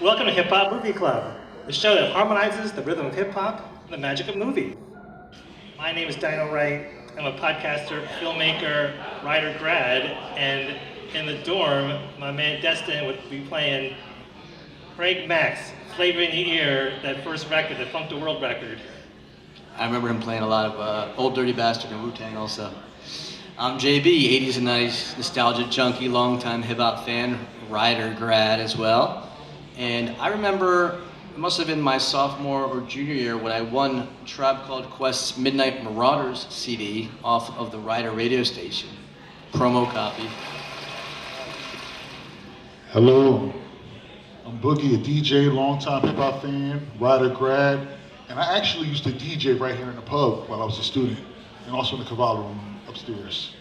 Welcome to Hip Hop Movie Club, the show that harmonizes the rhythm of hip hop and the magic of movie. My name is Dino Wright. I'm a podcaster, filmmaker, writer, grad, and in the dorm, my man Destin would be playing Craig Max, Flavor in Your Ear, that first record, the Funk the World record. I remember him playing a lot of Old Dirty Bastard and Wu-Tang also. I'm JB, 80s and 90s nostalgia junkie, longtime hip-hop fan, writer, grad as well. And I remember, it must have been my sophomore or junior year when I won Tribe Called Quest's Midnight Marauders CD off of the Ryder radio station. Promo copy. Hello, I'm Boogie, a DJ, longtime hip-hop fan, writer, grad, and I actually used to DJ right here in the pub while I was a student, and also in the Cavalry room upstairs.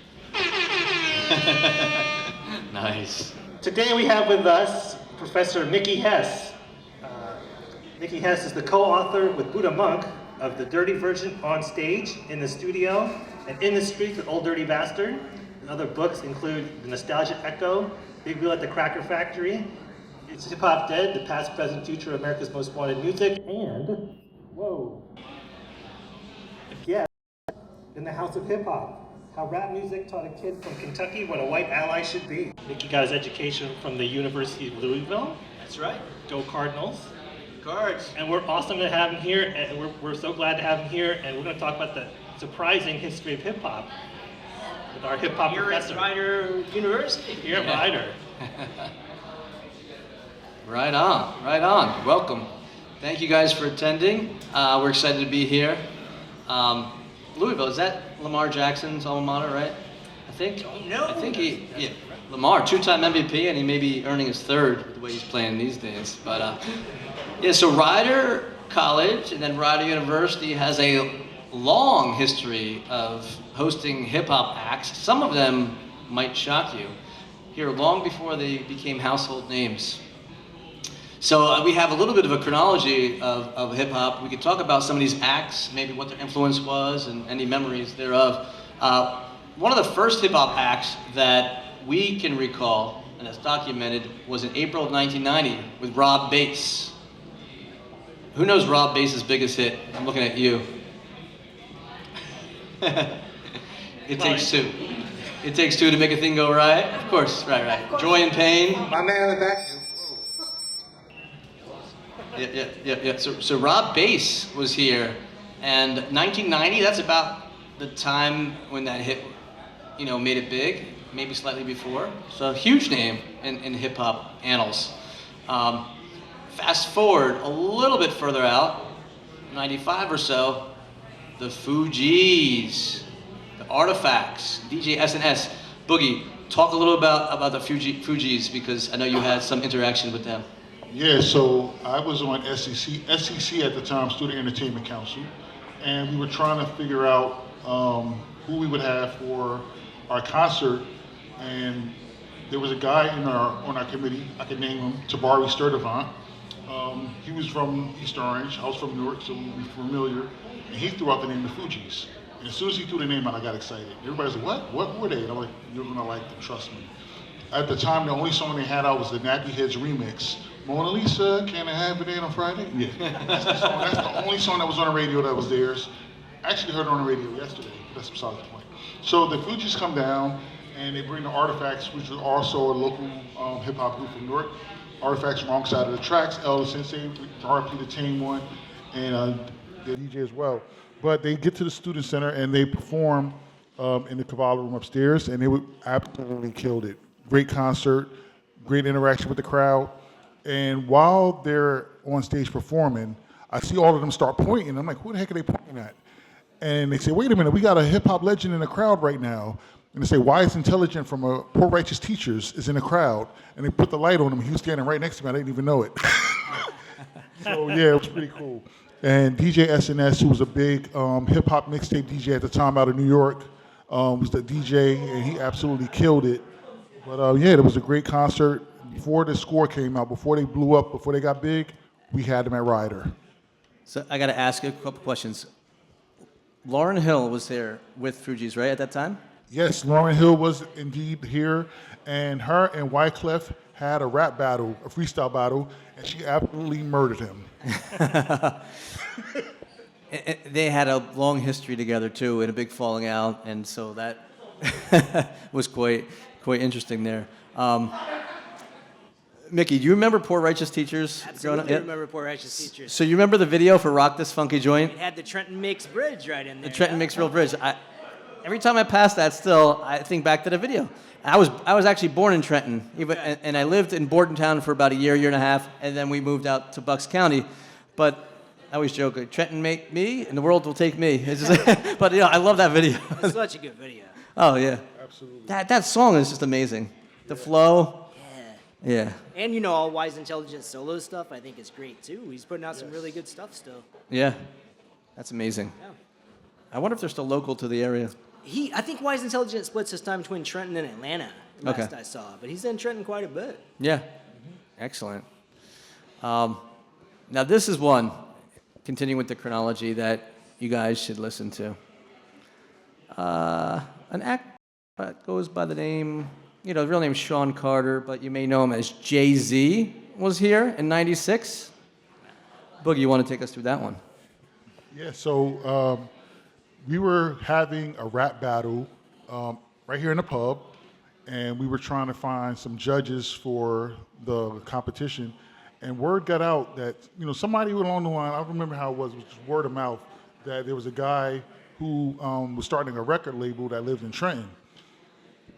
Nice. Today we have with us Professor Mickey Hess. Mickey Hess is the co-author with Buddha Monk of The Dirty Version on Stage, In the Studio, and In the Streets with Old Dirty Bastard. And other books include The Nostalgia Echo, Big Wheel at the Cracker Factory, It's Hip Hop Dead, The Past, Present, Future of America's Most Wanted Music, and, whoa, yeah, In the House of Hip Hop. How rap music taught a kid from Kentucky what a white ally should be. Mickey got his education from the University of Louisville. That's right. Go Cardinals. Cards. And we're awesome to have him here, and we're so glad to have him here, and we're going to talk about the surprising history of hip-hop with our hip-hop professor. Here at Ryder University. Here at Ryder. Right on, right on. Welcome. Thank you guys for attending. We're excited to be here. Louisville, is that Lamar Jackson's alma mater, right? I think. No. I think yeah. Lamar, two-time MVP, and he may be earning his third with the way he's playing these days. But yeah, so Ryder College and then Ryder University has a long history of hosting hip-hop acts. Some of them might shock you. Here, long before they became household names. So we have a little bit of a chronology of hip-hop. We could talk about some of these acts, maybe what their influence was and any memories thereof. One of the first hip-hop acts that we can recall, and that's documented, was in April of 1990 with Rob Bass. Who knows Rob Bass's biggest hit? I'm looking at you. It takes two. It takes two to make a thing go right? Of course, right. Joy and Pain. My man in the back. Yeah. So Rob Bass was here, and 1990, that's about the time when that hit, made it big, maybe slightly before. So a huge name in hip-hop annals. Fast forward a little bit further out, 95 or so, the Fugees, the Artifacts, DJ S&S. Boogie, talk a little about the Fugees, because I know you had some interaction with them. Yeah, so I was on SEC at the time, Student Entertainment Council, and we were trying to figure out who we would have for our concert, and there was a guy on our committee, I could name him, Tabari Sturdivant. He was from East Orange, I was from Newark, so we were familiar, and he threw out the name of the Fugees. And as soon as he threw the name out, I got excited. Everybody's like, what were they? And I'm like, you're gonna like them, trust me. At the time, the only song they had out was the Nappy Heads remix. Mona Lisa, can I have it in on Friday? Yeah. That's the song. That's the only song that was on the radio that was theirs. I actually heard it on the radio yesterday. That's besides the point. So the Fugees come down and they bring the Artifacts, which is also a local hip hop group from Newark. Artifacts wrong side of the tracks, Elder Sensei, RP the Tame One, and the DJ as well. But they get to the student center and they perform in the Cavalry room upstairs, and they absolutely killed it. Great concert, great interaction with the crowd. And while they're on stage performing, I see all of them start pointing. I'm like, who the heck are they pointing at? And they say, wait a minute, we got a hip hop legend in the crowd right now. And they say, Wise Intelligent from Poor Righteous Teachers is in the crowd. And they put the light on him. He was standing right next to me. I didn't even know it. So yeah, it was pretty cool. And DJ S&S, who was a big hip hop mixtape DJ at the time out of New York, was the DJ, and he absolutely killed it. But yeah, it was a great concert. Before the score came out, before they blew up, before they got big, we had them at Ryder. So I got to ask you a couple questions. Lauryn Hill was there with Fugees, right, at that time? Yes, Lauryn Hill was indeed here, and her and Wyclef had a rap battle, a freestyle battle, and she absolutely murdered him. They had a long history together too, and a big falling out, and so that was quite interesting there. Mickey, do you remember Poor Righteous Teachers? Absolutely remember Poor Righteous Teachers. So you remember the video for Rock This Funky Joint? It had the Trenton Mix Bridge right in there. The Trenton Mix Real Bridge. Every time I pass that still, I think back to the video. I was actually born in Trenton, and I lived in Bordentown for about a year and a half, and then we moved out to Bucks County. But I always joke, Trenton make me, and the world will take me. It's just, but I love that video. It's such a good video. Oh yeah, Absolutely. that song is just amazing. The flow. Yeah. And all Wise Intelligent solo stuff I think is great too. He's putting out some really good stuff still. Yeah. That's amazing. Yeah. I wonder if they're still local to the area. I think Wise Intelligent splits his time between Trenton and Atlanta, last I saw. But he's in Trenton quite a bit. Yeah. Excellent. Now this is one, continuing with the chronology, that you guys should listen to. An act that goes by the name, the real name is Sean Carter, but you may know him as Jay-Z, was here in '96. Boogie, you want to take us through that one? Yeah, so we were having a rap battle right here in the pub, and we were trying to find some judges for the competition. And word got out that, somebody along the line, I don't remember how it was just word of mouth, that there was a guy who was starting a record label that lived in Trenton,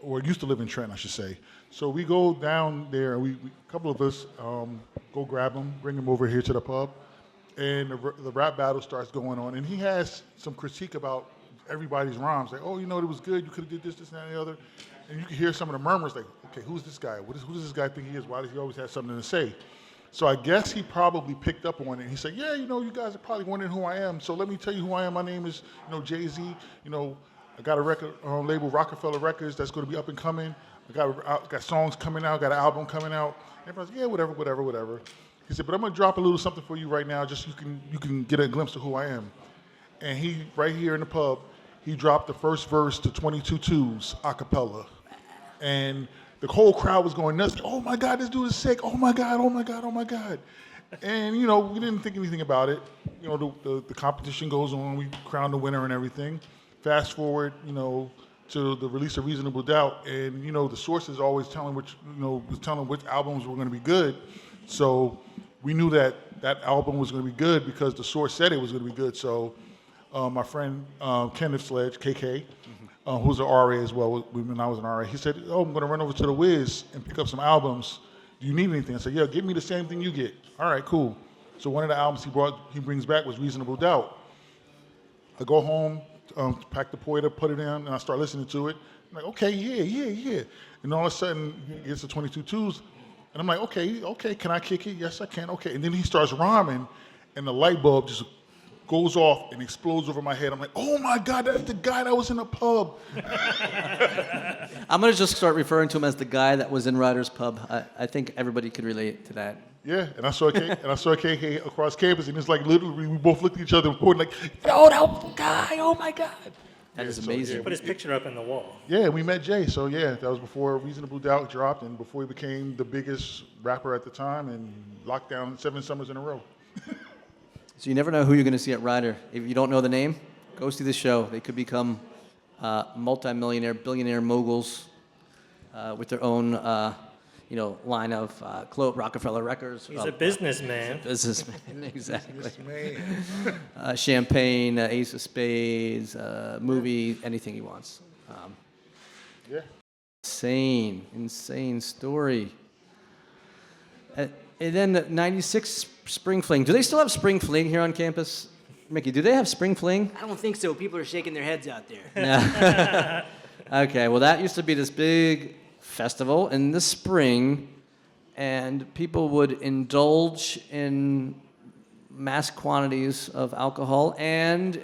or used to live in Trenton, I should say. So we go down there, and a couple of us go grab him, bring him over here to the pub, and the rap battle starts going on. And he has some critique about everybody's rhymes, like, oh, it was good, you could have did this, and that, and the other. And you can hear some of the murmurs, like, okay, who's this guy? Who does this guy think he is? Why does he always have something to say? So I guess he probably picked up on it. He said, yeah, you guys are probably wondering who I am. So let me tell you who I am. My name is, Jay-Z. I got a record label, Rockefeller Records, that's going to be up and coming. I got songs coming out, got an album coming out. Everyone's like, yeah, whatever. He said, but I'm going to drop a little something for you right now, just so you can get a glimpse of who I am. And he, right here in the pub, he dropped the first verse to 22 Twos a cappella. And the whole crowd was going nuts. Oh my God, this dude is sick. Oh my God. And, we didn't think anything about it. The competition goes on. We crown the winner and everything. Fast forward, to the release of Reasonable Doubt. And, the sources always telling which albums were going to be good. So we knew that album was going to be good because the source said it was going to be good. So my friend Kenneth Sledge, KK, who's an RA as well, when I was an RA, he said, oh, I'm going to run over to the Wiz and pick up some albums. Do you need anything? I said, yeah, give me the same thing you get. All right, cool. So one of the albums he brings back was Reasonable Doubt. I go home, pack the Poeta, put it in, and I start listening to it. I'm like, okay, yeah. And all of a sudden, he gets to 22 Twos, and I'm like, okay, can I kick it? Yes, I can, okay. And then he starts rhyming, and the light bulb just goes off and explodes over my head. I'm like, oh my God, that's the guy that was in the pub. I'm going to just start referring to him as the guy that was in Ryder's Pub. I think everybody could relate to that. Yeah, and I saw KK across campus, and it's like literally we both looked at each other and pointed like, yo, that was the guy, oh my God. That is amazing. Put his picture up in the wall. Yeah, we met Jay, so yeah, that was before Reasonable Doubt dropped and before he became the biggest rapper at the time and locked down 7 summers in a row. So you never know who you're going to see at Ryder. If you don't know the name, go see the show. They could become multi-millionaire, billionaire moguls with their own, line of Rockefeller Records. He's a businessman. Businessman, exactly. Champagne, Ace of Spades, movie, anything he wants. Yeah. Insane story. And then the 96 Spring Fling. Do they still have Spring Fling here on campus? Mickey, do they have Spring Fling? I don't think so. People are shaking their heads out there. No. Okay, well, that used to be this big festival in the spring, and people would indulge in mass quantities of alcohol and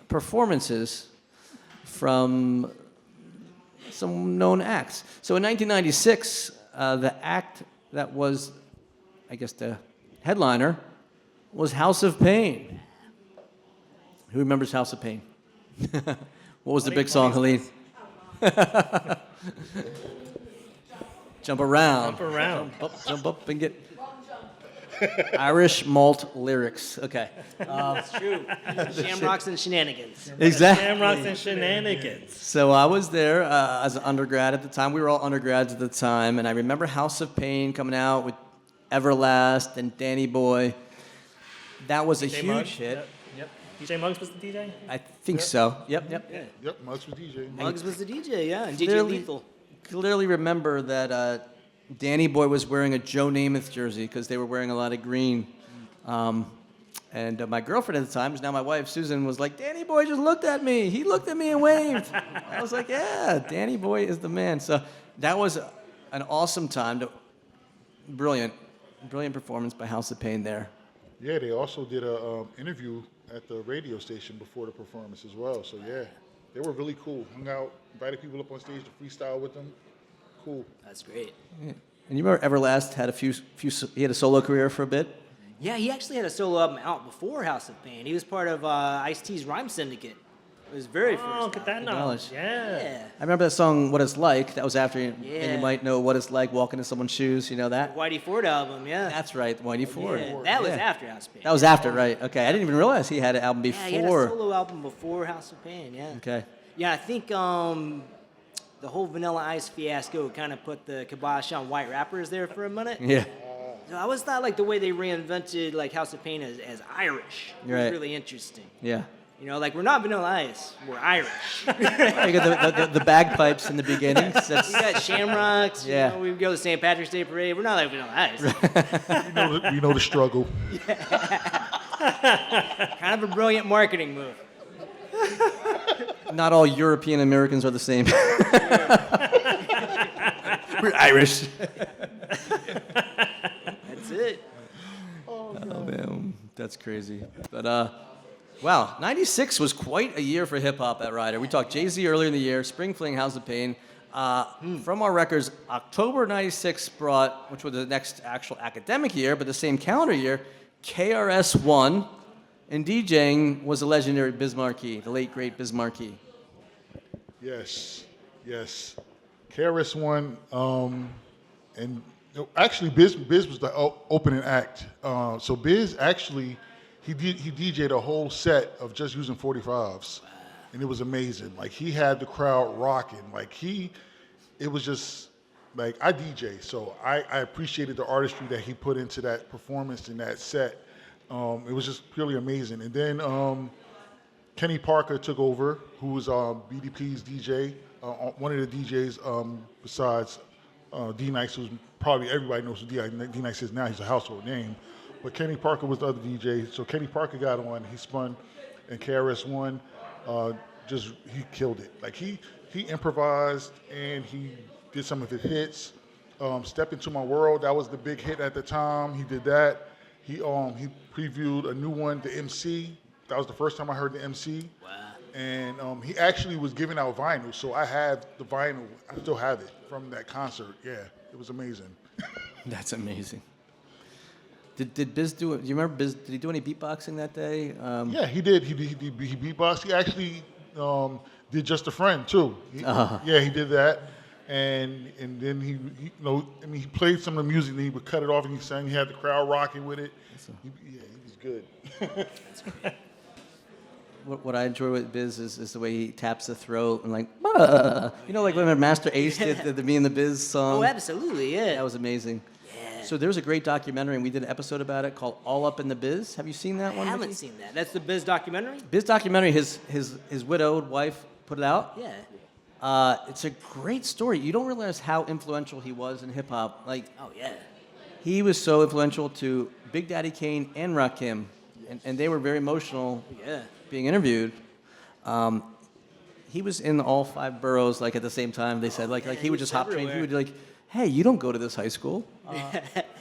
performances from some known acts. So in 1996, the act that was, I guess, the headliner was House of Pain. Who remembers House of Pain? What was the big song, Helene? Jump around. Jump around. Jump up and get Irish malt lyrics. Okay. That's true. Shamrocks and shenanigans. Exactly. Shamrocks and shenanigans. So I was there as an undergrad at the time. We were all undergrads at the time, and I remember House of Pain coming out with Everlast and Danny Boy. That was a DJ huge Muggs? hit. Yep. DJ Muggs was the DJ? I think so. Yep. Yep, Muggs was DJ. Muggs was the DJ, yeah, and DJ Clearly- Lethal. Clearly remember that Danny Boy was wearing a Joe Namath jersey because they were wearing a lot of green. And my girlfriend at the time, who's now my wife, Susan, was like, Danny Boy just looked at me. He looked at me and waved. I was like, yeah, Danny Boy is the man. So that was an awesome time. Brilliant performance by House of Pain there. Yeah, they also did a interview at the radio station before the performance as well. So yeah, they were really cool. Hung out, invited people up on stage to freestyle with them. Cool. That's great. Yeah. And you remember Everlast had he had a solo career for a bit? Yeah, he actually had a solo album out before House of Pain. He was part of Ice-T's Rhyme Syndicate. It was very first. Oh, get that Good knowledge. knowledge. Yeah. I remember that song, What It's Like. That was after, and Yeah. you might know What It's Like walking in someone's shoes. You know that? Whitey Ford album, yeah. That's right, Whitey Ford. Yeah, that was Yeah. after House of Pain. That was after, right? Okay, I didn't even realize he had an album Yeah, he had a before. solo album before House of Pain, yeah. Okay. Yeah, I think the whole Vanilla Ice fiasco kind of put the kibosh on white rappers there for a minute. Yeah. So I always thought like the way they reinvented like House of Pain as Irish was Right. really interesting. Yeah. You know, like we're not Vanilla Ice, we're Irish. You got the bagpipes in the beginning. That's, We got Shamrocks. Yeah. You know, we go to St. Patrick's Day parade. We're not like Vanilla Ice. We know the struggle. Kind of a brilliant marketing move. not all European Americans are the same. We're Irish. That's it. Oh man, that's crazy. But wow, '96 was quite a year for hip hop at Ryder. We talked Jay-Z earlier in the year, Spring Fling, House of Pain. From our records, October '96 brought, which was the next actual academic year, but the same calendar year, KRS-One, and DJing was the legendary Biz Markie, the late great Biz Markie. Yes. KRS-One, and actually Biz was the opening act. So Biz actually, he DJ'd a whole set of just using 45s, and it was amazing. Like he had the crowd rocking. Like it was just like I DJ, so I appreciated the artistry that he put into that performance and that set. It was just purely amazing. And then Kenny Parker took over, who was BDP's DJ, one of the DJs besides D-Nice, who's probably everybody knows who D-Nice is now. He's a household name. But Kenny Parker was the other DJ. So Kenny Parker got on, he spun, and KRS-One he killed it. Like he improvised and he did some of his hits. Step Into My World, that was the big hit at the time. He did that. He previewed a new one, the MC. That was the first time I heard the MC. Wow. And he actually was giving out vinyl, so I have the vinyl. I still have it from that concert. Yeah, it was amazing. That's amazing. Did Biz do it? Do you remember Biz? Did he do any beatboxing that day? Yeah, he did. He beatboxed. He actually did Just a Friend too. Yeah, he did that. And then he he played some of the music, and he would cut it off, and he sang. He had the crowd rocking with it. He was good. What I enjoy with Biz is the way he taps the throat and like, like when Master Ace did the Me and the Biz song. Oh, absolutely, yeah. That was amazing. Yeah. So there's a great documentary, and we did an episode about it called All Up in the Biz. Have you seen that I one? haven't Mickey? seen that. That's the Biz documentary? Biz documentary. His widowed wife put it out. Yeah. It's a great story. You don't realize how influential he was in hip hop. Like, Oh, yeah. he was so influential to Big Daddy Kane and Rakim, and they were very emotional Yeah. being interviewed. He was in all 5 boroughs like at the same time. They said like yeah, he he would was just hop train. He everywhere. would be like, "Hey, you don't go to this high school.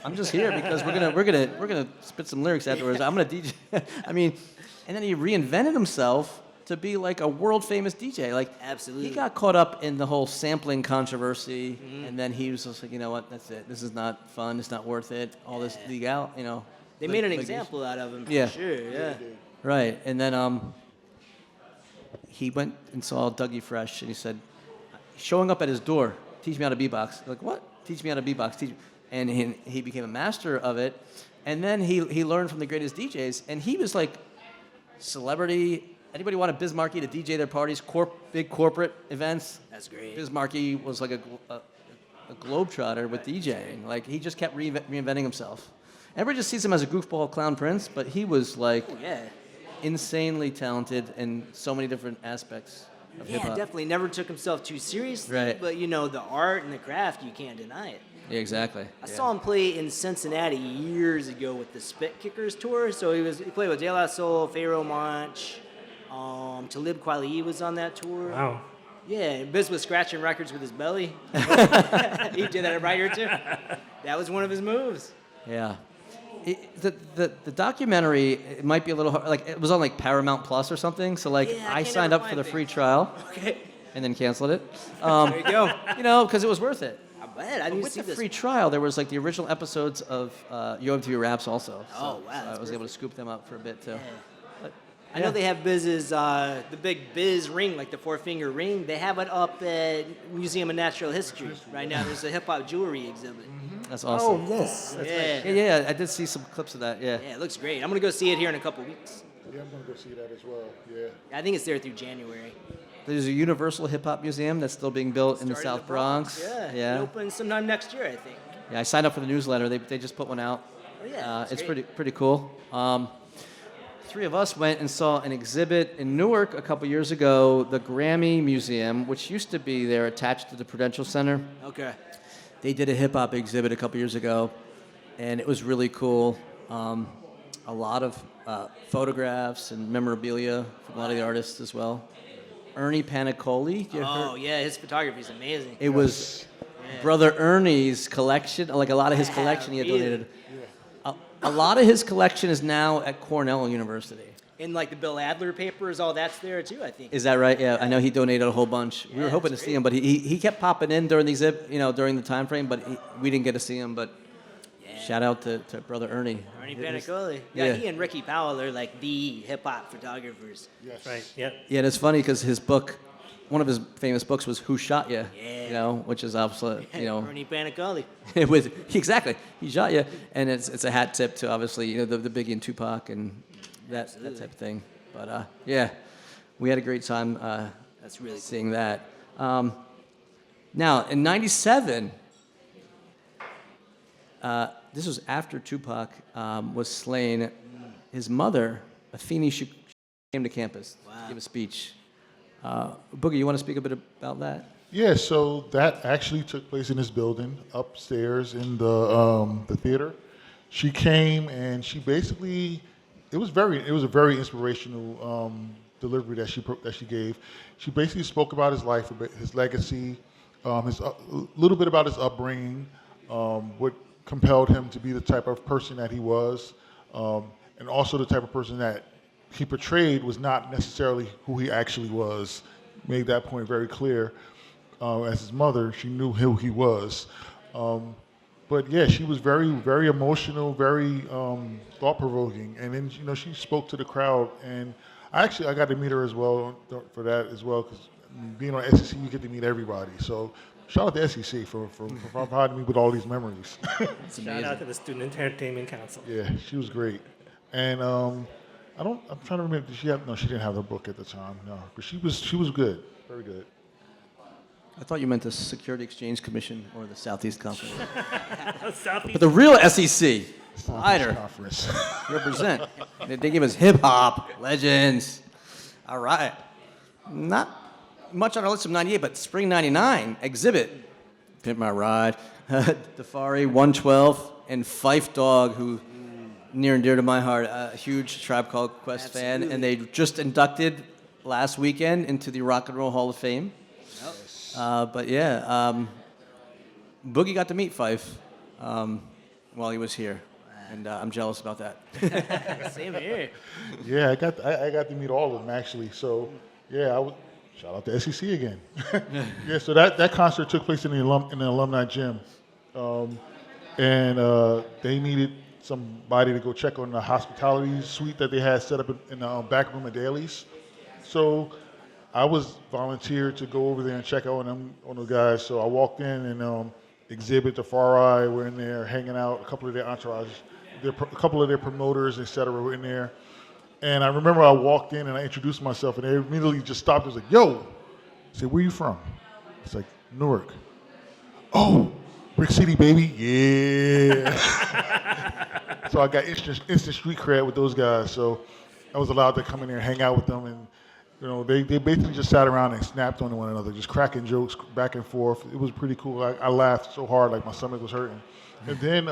I'm just here because we're gonna spit some lyrics afterwards. I'm gonna DJ." I mean, and then he reinvented himself to be like a world famous DJ. Like Absolutely. he got caught up in the whole sampling controversy, and then he was just like, you know what? That's it. This is not fun. It's not worth it. All this legal, They made an example out of him for Yeah. sure, yeah. Right, and then he went and saw Dougie Fresh, and he said, showing up at his door, teach me how to beatbox. Like, what? teach me how to beatbox. Teach me. And he became a master of it. And then he learned from the greatest DJs. And he was like celebrity. Anybody want a Biz Markie to DJ their parties, big corporate events? That's great. Biz Markie was like a globetrotter with DJing. Like, he just kept reinventing himself. Everybody just sees him as a goofball clown prince, but he was like insanely talented in so many different aspects of hip-hop. Definitely never took himself too seriously, Right. but the art and the craft, you can't deny it. Yeah, exactly. I saw him play in Cincinnati years ago with the Spit Kickers tour. So he played with De La Soul, Pharaoh Monch, Talib Kweli was on that tour. Wow. Yeah, Biz was scratching records with his belly. He did that right here too. That was one of his moves. Yeah. The documentary, it might be a little hard, like it was on like Paramount Plus or something. So like I signed up for the free trial Okay. and then canceled it. There you go. Because it was worth it. I bet. I didn't With see the this. free trial, there was like the original episodes of MTV Raps also. So, Oh, wow, I that's was able to scoop them up for a bit too. But, I know they have Biz's, the big Biz ring, like the 4-finger ring. They have it up at Museum of Natural History right now. There's a hip-hop jewelry exhibit. That's awesome. yes. Yeah, I did see some clips of that. Yeah. Yeah, it looks great. I'm going to go see it here in a couple weeks. Yeah, I'm gonna go see that as well. Yeah. I think it's there through January. There's a Universal Hip Hop Museum that's still being built in the Started South Bronx. Yeah. It opens sometime next year, I think. Yeah, I signed up for the newsletter. They just put one out. Oh, yeah. That's It's great. pretty cool. Three of us went and saw an exhibit in Newark a couple years ago, the Grammy Museum, which used to be there attached to the Prudential Center. Okay. They did a hip hop exhibit a couple years ago, and it was really cool. A lot of photographs and memorabilia from a lot of the artists as well. Ernie Panicoli. Oh, yeah. His photography is amazing. It was Brother Ernie's collection, like a lot of his Yeah, collection he had really. donated. A lot of his collection is now at Cornell University. And like the Bill Adler papers, all that's there too, I think. Is that right? Yeah, I know he donated a whole bunch. We were Yeah, hoping to that's see him, but he kept popping in during during the time frame, but we didn't get to see him. But shout out to Brother Ernie. Ernie It was- Panicoli. yeah. He and Ricky Powell are like the hip-hop photographers. Yes. Right. Yep. Yeah, and it's funny because his book, one of his famous books was "Who Shot Ya?" Yeah. Which is obviously Ernie Panicoli. with exactly he shot you, and it's a hat tip to obviously the Biggie and Tupac and that type of thing. But yeah, we had a great time That's really cool. seeing that. Now in '97, this was after Tupac was slain. His mother, Afeni, she came to campus to give a speech. Boogie, you want to speak a bit about that? Yeah, so that actually took place in this building upstairs in the theater. She came and she basically, it was a very inspirational delivery that she gave. She basically spoke about his life, his legacy, a little bit about his upbringing, what compelled him to be the type of person that he was, and also the type of person that he portrayed was not necessarily who he actually was. Made that point very clear. As his mother, she knew who he was. But yeah, she was very, very emotional, very thought-provoking. And then, she spoke to the crowd. And I got to meet her as well for that as well, because being on SEC, you get to meet everybody. So shout out to SEC for providing me with all these memories. Shout out to the Student Entertainment Council. Yeah, she was great. And I'm trying to remember, no, she didn't have the book at the time, no. But she was good, very good. I thought you meant the Security Exchange Commission or the Southeast Conference. Southeast. But the real SEC, Lighter, Conference. represent. They give us hip hop legends. All right. Not much on our list of '98, but spring '99 exhibit. Pimp My Ride, Defari 112, and Fife Dog, who near and dear to my heart, a huge Tribe Called Quest fan, and they just inducted last weekend into the Rock and Roll Hall of Fame. But yeah, Boogie got to meet Fife while he was here, and I'm jealous about that. Same here. Yeah, I got to meet all of them actually. So yeah, shout out to SEC again. Yeah, so that concert took place in the alumni gym, and they needed somebody to go check on the hospitality suite that they had set up in the back room at Daly's. So I was volunteered to go over there and check out on the guys. So I walked in and Exhibit, the Far Eye were in there hanging out. A couple of their entourages, a couple of their promoters, etc., were in there. And I remember I walked in and I introduced myself, and they immediately just stopped. It was like, "Yo," I said, "Where you from?" It's like, "Newark." "Oh, Brick City, baby." Yeah. So I got instant street cred with those guys. So I was allowed to come in there and hang out with them, and they basically just sat around and snapped on one another, just cracking jokes back and forth. It was pretty cool. I laughed so hard, like my stomach was hurting. And then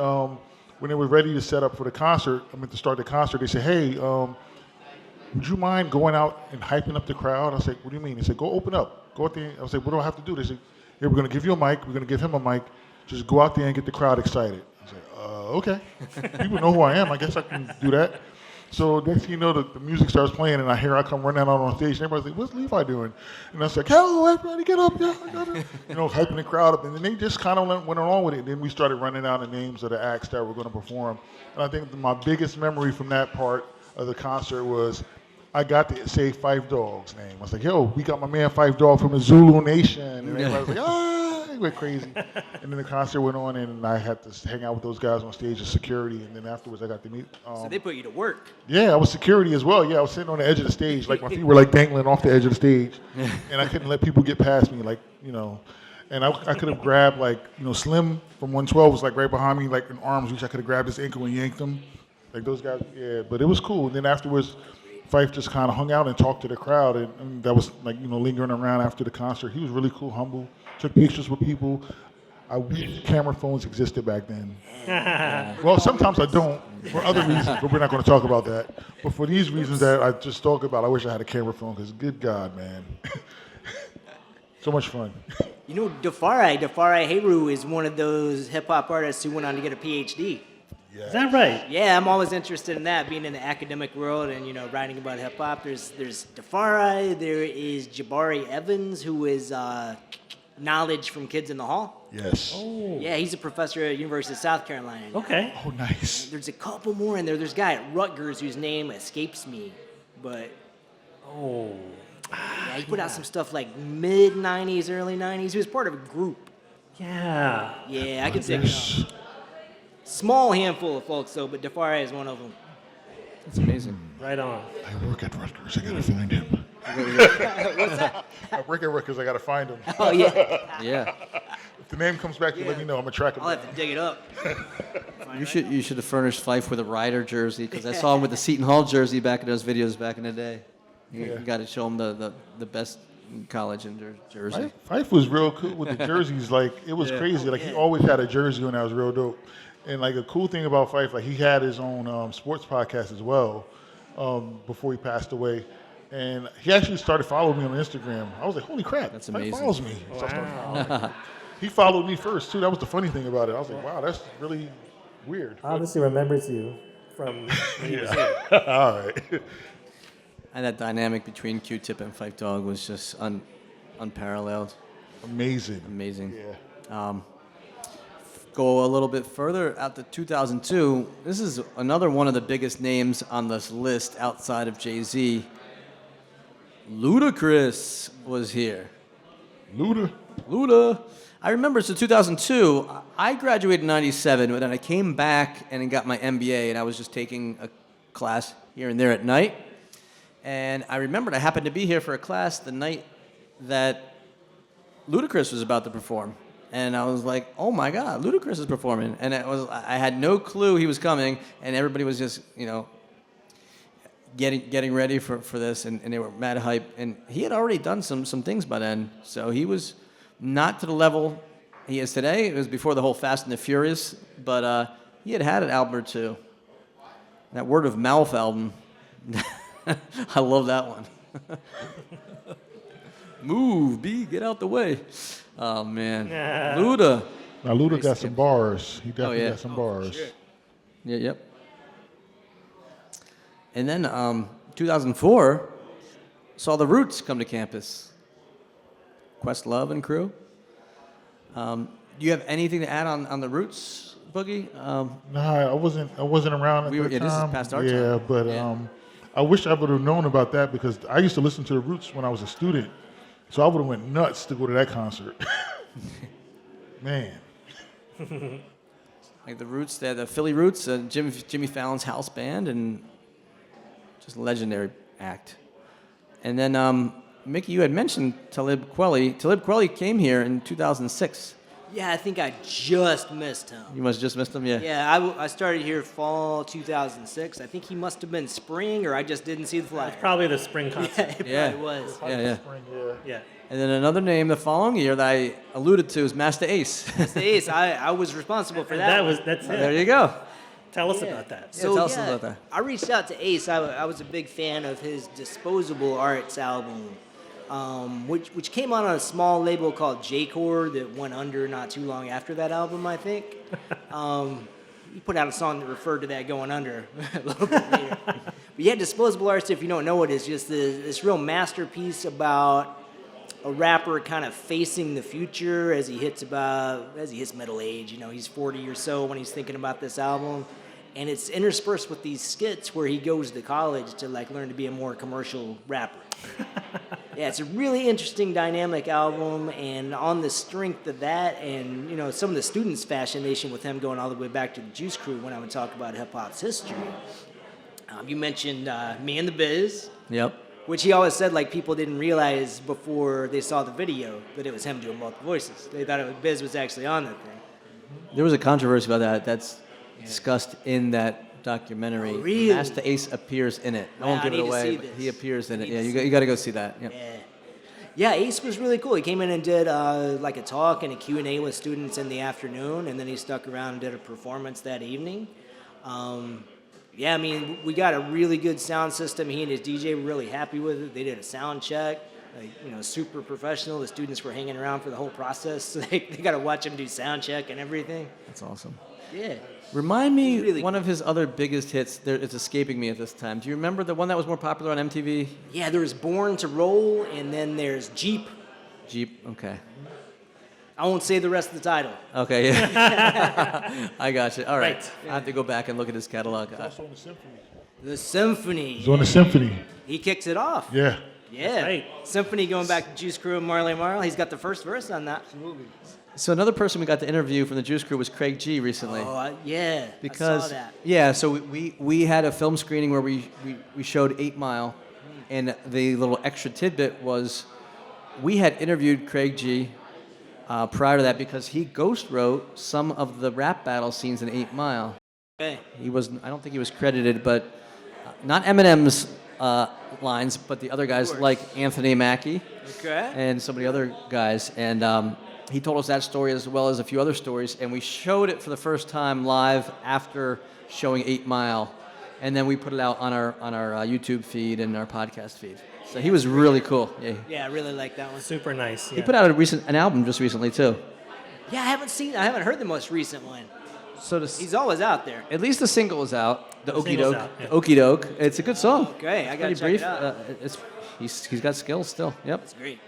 when they were ready to set up for the concert, to start the concert, they said, "Hey, would you mind going out and hyping up the crowd?" I said, "What do you mean?" They said, "Go open up. Go out there." I said, "What do I have to do?" They said, "Yeah, we're going to give you a mic. We're going to give him a mic. Just go out there and get the crowd excited." I said, "Okay." People know who I am. I guess I can do that. So next thing you know, the music starts playing, and I come running out on stage, and everybody's like, "What's Levi doing?" And I was like, "Hello, everybody, get up, yeah, I got it." Hyping the crowd up, and then they just kind of went along with it. And then we started running down the names of the acts that were going to perform. And I think my biggest memory from that part of the concert was I got to say Five Dog's name. I was like, "Yo, we got my man Five Dog from the Zulu Nation," and everybody was like, "Ah!" It went crazy. And then the concert went on, and I had to hang out with those guys on stage as security. And then afterwards, I got to meet. So they put you to work. Yeah, I was security as well. Yeah, I was sitting on the edge of the stage, like my feet were like dangling off the edge of the stage, and I couldn't let people get past me, And I could have grabbed Slim from 112 was like right behind me, like in arms reach. I could have grabbed his ankle and yanked him, like those guys. Yeah, but it was cool. And then afterwards, Fife just kind of hung out and talked to the crowd, and that was lingering around after the concert. He was really cool, humble, took pictures with people. I wish camera phones existed back then. Well, sometimes I don't, for other reasons, but we're not going to talk about that. But for these reasons that I just talked about, I wish I had a camera phone, because good God, man. So much fun. Dafari Heru is one of those hip-hop artists who went on to get a PhD. Yeah. Is that right? Yeah, I'm always interested in that, being in the academic world and, writing about hip-hop. There's Dafari, there is Jabari Evans, who is Knowledge from Kids in the Hall. Yes. Oh. Yeah, he's a professor at University of South Carolina. Okay. Oh, nice. There's a couple more in there. There's a guy at Rutgers whose name escapes me, but Oh. yeah, he put out some stuff like mid-'90s, early '90s. He was part of a group. Yeah. Yeah, I can say it. Small handful of folks, though, but Dafari is one of them. That's amazing. Right on. I work at Rutgers. I gotta find him. What's that? I work at Rutgers. I gotta find him. Oh, yeah. Yeah. If the name comes back, you let me know. I'm gonna track him I'll down. have to dig it up. You should have furnished Fife with a Ryder jersey, because I saw him with the Seton Hall jersey back in those videos back in the day. You got to show him the best college in jersey. Fife was real cool with the jerseys. Like, it was crazy. Like, he always had a jersey on that was real dope. And like, a cool thing about Fife, like, he had his own sports podcast as well before he passed away. And he actually started following me on Instagram. I was like, holy crap, That's Fife amazing. follows me. So I started following him. He followed me first, too. That was the funny thing about it. I was like, wow, that's really weird. Obviously remembers you from when you was here. All right. And that dynamic between Q-Tip and Fife Dog was just unparalleled. Amazing. Amazing. Yeah. Go a little bit further out to 2002. This is another one of the biggest names on this list outside of Jay-Z. Ludacris was here. Luda. I remember, so 2002, I graduated in 97, but then I came back and got my MBA, and I was just taking a class here and there at night. And I remembered I happened to be here for a class the night that Ludacris was about to perform. And I was like, oh my God, Ludacris is performing. And I had no clue he was coming, and everybody was just, getting ready for this, and they were mad hype. And he had already done some things by then. So he was not to the level he is today. It was before the whole Fast and the Furious, but he had an album or two. That Word of Mouth album, I love that one. Move, B, get out the way. Oh, man. Yeah. Luda. Now, Luda got some bars. He definitely got some Oh, bars. sure. Yeah, yep. And then 2004, saw the Roots come to campus. Questlove and crew. Do you have anything to add on the Roots, Boogie? Nah, I wasn't around at that This is time. past our yeah, time. but Yeah. I wish I would have known about that, because I used to listen to the Roots when I was a student, so I would have went nuts to go to that concert. Man, Like the Roots, the Philly Roots, Jimmy Fallon's house band, and just a legendary act. And then, Mickey, you had mentioned Talib Kweli. Talib Kweli came here in 2006. Yeah, I think I just missed him. You must have just missed him, yeah. Yeah, I started here fall 2006. I think he must have been spring, or I just didn't see the flyer. It's probably the spring concert. It Yeah. probably was. Yeah. Yeah. And then another name the following year that I alluded to is Masta Ace. The Ace, I was responsible for that. That's it. There you go. Tell us Yeah. about that. Yeah, tell us about that. I reached out to Ace. I was a big fan of his Disposable Arts album, which came out on a small label called J-Core that went under not too long after that album, I think. He put out a song that referred to that going under a little bit later. But yeah, Disposable Arts, if you don't know what it is, just this real masterpiece about a rapper kind of facing the future as he hits middle age. You know, he's 40 or so when he's thinking about this album, and it's interspersed with these skits where he goes to college to like learn to be a more commercial rapper. Yeah, it's a really interesting dynamic album, and on the strength of that, and you know, some of the students' fascination with him going all the way back to the Juice Crew when I would talk about hip hop's history. You mentioned Me and the Biz. Yep. Which he always said, like, people didn't realize before they saw the video that it was him doing both voices. They thought Biz was actually on that thing. There was a controversy about that. That's discussed in that documentary. Oh, really? Master Ace appears in it. I Wow, won't I give it need to away, see but this. he appears in I it. need Yeah, to you got to go see that. Yep. Yeah, Ace was really cool. He came in and did like a talk and a Q&A with students in the afternoon, and then he stuck around and did a performance that evening. Yeah, I mean, we got a really good sound system. He and his DJ were really happy with it. They did a sound check, like, you know, super professional. The students were hanging around for the whole process. So they got to watch him do sound check and everything. That's awesome. Yeah. Remind me Really one of his other biggest hits. It's escaping me at this time. Do you remember the one that was more popular on MTV? Yeah, there was Born to Roll, and then there's Jeep. Jeep. Okay. I won't say the rest of the title. Okay. Yeah. I got you. All right. Right. I have to go back and look at his catalog. Also on the symphony. The Symphony. He's on the symphony. He kicks it off. Yeah. Yeah. right. Symphony going back to Juice Crew and Marley Marl. He's got the first verse on that. Absolutely. So another person we got to interview from the Juice Crew was Craig G recently. Oh, yeah. Because I saw that. yeah, so we had a film screening where we showed 8 Mile, and the little extra tidbit was we had interviewed Craig G prior to that because he ghost wrote some of the rap battle scenes in 8 Mile. Okay. I don't think he was credited, but not Eminem's lines, but the other guys course. like Anthony Mackie Okay. and some of the other guys. And he told us that story as well as a few other stories. And we showed it for the first time live after showing 8 Mile. And then we put it out on our YouTube feed and our podcast feed. So he was really cool. Yeah. Yeah, I really like that one. Super nice. He Yeah. put out an album just recently too. Yeah, I haven't heard the most recent one. So He's always out there. at least the single is out. The Okie single's Doke. out, yeah. The Okie Doke. It's a good song. Okay, I gotta Pretty check brief. it out. He's got skills still. Yep. It's great.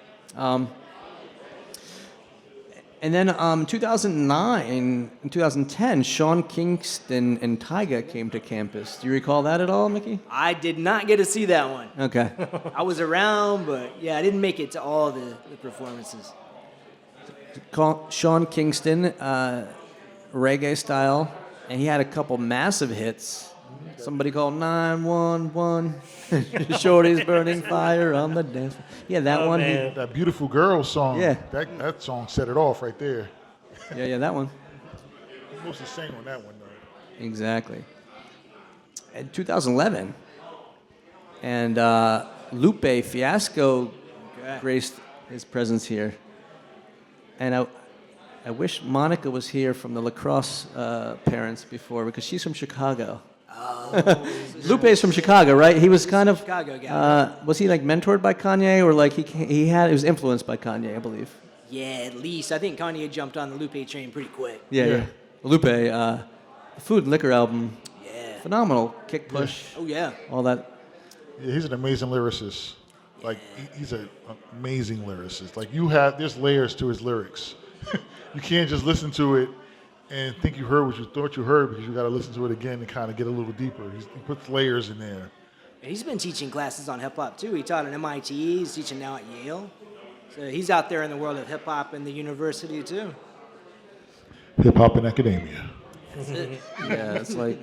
And then 2009 and 2010, Sean Kingston and Tyga came to campus. Do you recall that at all, Mickey? I did not get to see that one. Okay. I was around, but yeah, I didn't make it to all the performances. Sean Kingston, reggae style, and he had a couple massive hits. Somebody called 911. Shorty's burning fire on the dance floor. Yeah, that Oh, one. man. That Beautiful Girl song. Yeah. That song set it off right there. Yeah, that one. He mostly sang on that one though. Exactly. In 2011, and Lupe Fiasco Okay. graced his presence here. And I wish Monica was here from the lacrosse parents before because she's from Chicago. Lupe's from Chicago, right? He was kind of Chicago guy. was he like mentored by Kanye or like he was influenced by Kanye, I believe. Yeah, at least. I think Kanye jumped on the Lupe train pretty quick. Yeah. Lupe, the Food and Liquor album, Yeah. phenomenal. Kick Push, Oh, yeah. all that. Yeah, he's an amazing lyricist. Like he's an amazing lyricist. Like there's layers to his lyrics. You can't just listen to it and think you heard what you thought you heard because you got to listen to it again and kind of get a little deeper. He puts layers in there. And he's been teaching classes on hip hop too. He taught at MIT. He's teaching now at Yale. So he's out there in the world of hip hop and the university too. Hip hop and academia. Yeah, it's like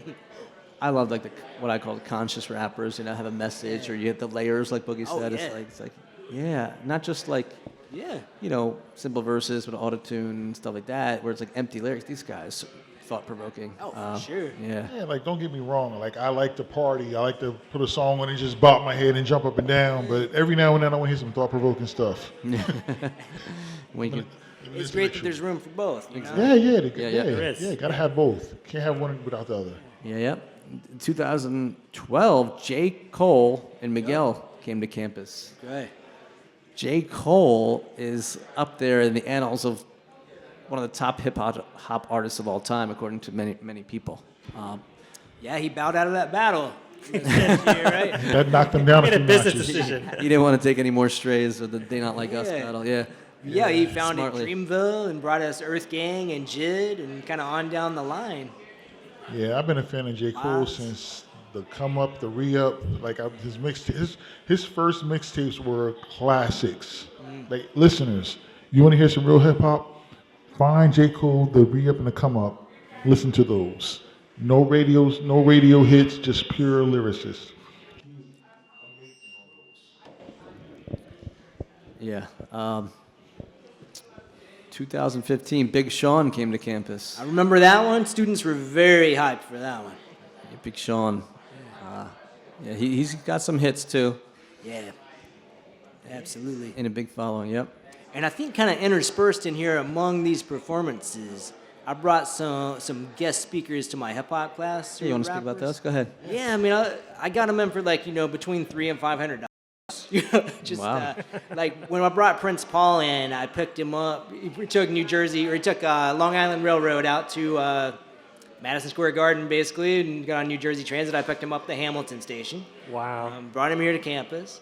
I love like what I call the conscious rappers. You know, have a message, or you get the layers, like Boogie said. Yeah. It's like, yeah, not just like Yeah. you know simple verses with autotune and stuff like that, where it's like empty lyrics. These guys, thought provoking. Oh, for sure. Yeah. Yeah, like don't get me wrong. Like I like to party. I like to put a song on and just bop my head and jump up and down. But every now and then I want to hear some thought provoking stuff. When you It's great that there's room for both. You know? Yeah, There is. yeah. Gotta have both. Can't have one without the other. Yeah, yep. In 2012, J. Cole and Miguel came to campus. Right. J. Cole is up there in the annals of one of the top hip hop artists of all time, according to many people. Yeah, he bowed out of that battle. This year, right? That knocked them down a Made a few business notches. decision. He didn't want to take any more strays with the They Not Like Us Yeah. battle. Yeah. Yeah, he founded Smartly. Dreamville and brought us Earth Gang and JID and kind of on down the line. Yeah, I've been a fan of J. Cole since the come up, the re up. Like his first mixtapes were classics. Like listeners, you want to hear some real hip hop? Find J. Cole, the re up and the come up. Listen to those. No radio hits, just pure lyricists. Yeah. 2015, Big Sean came to campus. I remember that one. Students were very hyped for that one. Yeah, Big Sean. Yeah, he's got some hits too, Yeah, absolutely. and a big following. Yep. And I think kind of interspersed in here among these performances, I brought some guest speakers to my hip hop class. Hey, you want to speak about rappers. those? Go ahead. Yeah, I mean, I got them in for like between $300 and $500. Just Wow. like when I brought Prince Paul in, I picked him up. He took Long Island Railroad out to Madison Square Garden, basically, and got on New Jersey Transit. I picked him up at the Hamilton station. Wow. Brought him here to campus.